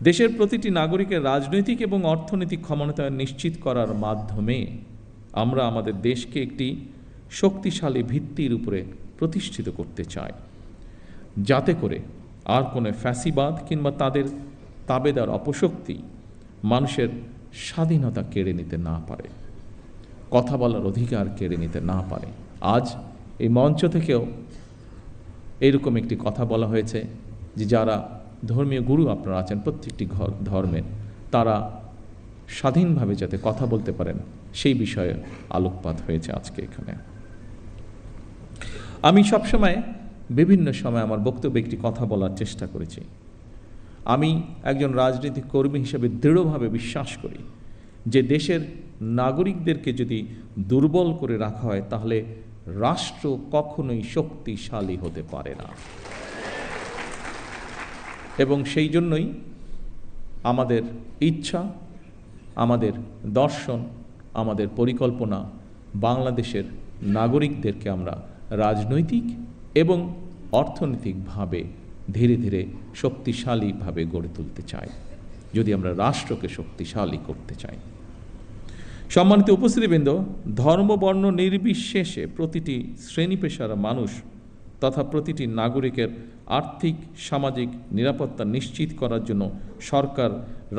দেশের প্রতিটি নাগরিকের রাজনৈতিক এবং অর্থনৈতিক ক্ষমতায়ন নিশ্চিত করার মাধ্যমে আমরা আমাদের দেশকে একটি শক্তিশালী ভিত্তির উপরে প্রতিষ্ঠিত করতে চাই, যাতে করে আর কোনো ফ্যাসিবাদ কিংবা তাদের তাবেদার অপশক্তি মানুষের স্বাধীনতা কেড়ে নিতে না পারে, কথা বলার অধিকার কেড়ে নিতে না পারে। আজ এই মঞ্চ থেকেও এরকম একটি কথা বলা হয়েছে যে যারা ধর্মীয় গুরু আপনারা আছেন প্রত্যেকটি ধর্মের, তারা স্বাধীনভাবে যাতে কথা বলতে পারেন সেই বিষয়ে আলোকপাত হয়েছে আজকে এখানে। আমি সবসময় বিভিন্ন সময় আমার বক্তব্যে একটি কথা বলার চেষ্টা করেছি। আমি একজন রাজনৈতিক কর্মী হিসেবে দৃঢ়ভাবে বিশ্বাস করি যে দেশের নাগরিকদেরকে যদি দুর্বল করে রাখা হয় তাহলে রাষ্ট্র কখনোই শক্তিশালী হতে পারে না। এবং সেই জন্যই আমাদের ইচ্ছা, আমাদের দর্শন, আমাদের পরিকল্পনা বাংলাদেশের নাগরিকদেরকে আমরা রাজনৈতিক এবং অর্থনৈতিকভাবে ধীরে ধীরে শক্তিশালীভাবে গড়ে তুলতে চাই, যদি আমরা রাষ্ট্রকে শক্তিশালী করতে চাই। সম্মানিত উপস্থিতিবৃন্দ, ধর্ম বর্ণ নির্বিশেষে প্রতিটি শ্রেণী পেশার মানুষ তথা প্রতিটি নাগরিকের আর্থিক সামাজিক নিরাপত্তা নিশ্চিত করার জন্য সরকার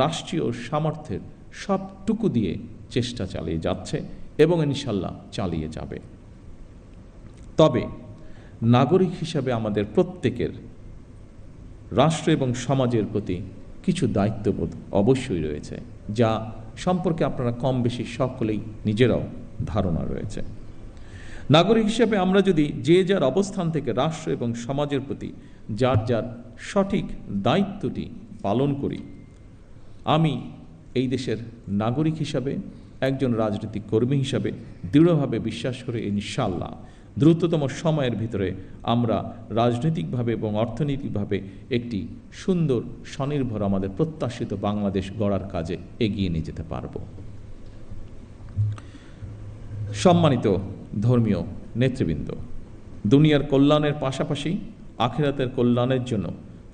রাষ্ট্রীয় সামর্থ্যের সবটুকু দিয়ে চেষ্টা চালিয়ে যাচ্ছে এবং ইনশাল্লাহ চালিয়ে যাবে। তবে নাগরিক হিসাবে আমাদের প্রত্যেকের রাষ্ট্র এবং সমাজের প্রতি কিছু দায়িত্ববোধ অবশ্যই রয়েছে, যা সম্পর্কে আপনারা কম বেশি সকলেই নিজেরাও ধারণা রয়েছে। নাগরিক হিসেবে আমরা যদি যে যার অবস্থান থেকে রাষ্ট্র এবং সমাজের প্রতি যার যার সঠিক দায়িত্বটি পালন করি, আমি এই দেশের নাগরিক হিসাবে একজন রাজনৈতিক কর্মী হিসাবে দৃঢ়ভাবে বিশ্বাস করে ইনশাআল্লাহ দ্রুততম সময়ের ভিতরে আমরা রাজনৈতিকভাবে এবং অর্থনৈতিকভাবে একটি সুন্দর স্বনির্ভর আমাদের প্রত্যাশিত বাংলাদেশ গড়ার কাজে এগিয়ে নিয়ে যেতে পারব। সম্মানিত ধর্মীয় নেতৃবৃন্দ, দুনিয়ার কল্যাণের পাশাপাশি আখিরাতের কল্যাণের জন্য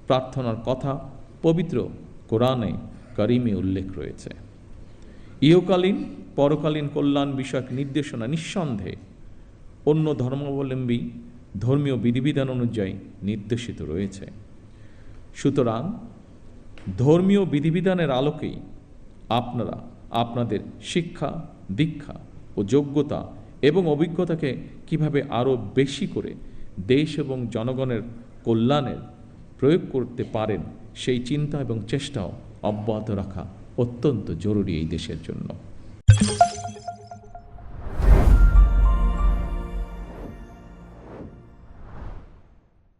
প্রার্থনার কথা পবিত্র কোরআনে কারিমে উল্লেখ রয়েছে। ইহকালীন পরকালীন কল্যাণ বিষয়ক নির্দেশনা নিঃসন্দেহে অন্য ধর্মাবলম্বী ধর্মীয় বিধিবিধান অনুযায়ী নির্দেশিত রয়েছে। সুতরাং ধর্মীয় বিধিবিধানের আলোকেই আপনারা আপনাদের শিক্ষা, দীক্ষা ও যোগ্যতা এবং অভিজ্ঞতাকে কিভাবে আরও বেশি করে দেশ এবং জনগণের কল্যাণের প্রয়োগ করতে পারেন সেই চিন্তা এবং চেষ্টাও অব্যাহত রাখা অত্যন্ত জরুরি এই দেশের জন্য।